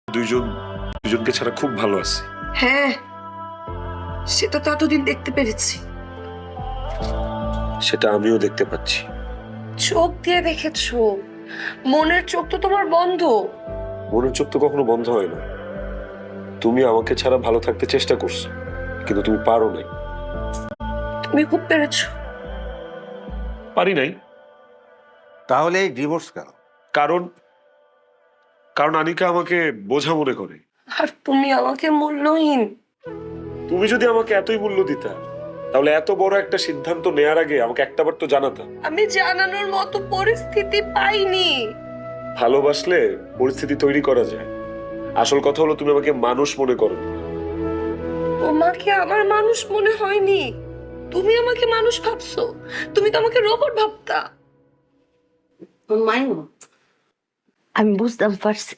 দুজনকে ছাড়া খুব ভালো আছি। হ্যাঁ, সেটা তো এতদিন দেখতে পেরেছি। সেটা আমিও দেখতে পাচ্ছি। চোখ দিয়ে দেখেছো, মনের চোখ তো তোমার বন্ধ। মনের চোখ তো কখনো বন্ধ হয় না। তুমি আমাকে ছাড়া ভালো থাকতে চেষ্টা করছো, কিন্তু তুমি পারো নাই। তুমি খুব পেরেছো। পারি নাই। তাহলে এই ডিভোর্স কেন? কারণ কারণ আনিকা আমাকে বোঝা মনে করে। আর তুমি আমাকে মূল্যহীন। তুমি যদি আমাকে এতই মূল্য দিতা, তাহলে এত বড় একটা সিদ্ধান্ত নেয়ার আগে আমাকে একটাবার তো জানাতা। আমি জানানোর মতো পরিস্থিতি পাইনি। ভালোবাসলে পরিস্থিতি তৈরি করা যায়। আসল কথা হলো তুমি আমাকে মানুষ মনে করো। তোমাকে আমার মানুষ মনে হয়নি, তুমি আমাকে মানুষ ভাবছো। তুমি তো আমাকে রোবট ভাবতা। আমি বুঝতাম পারছি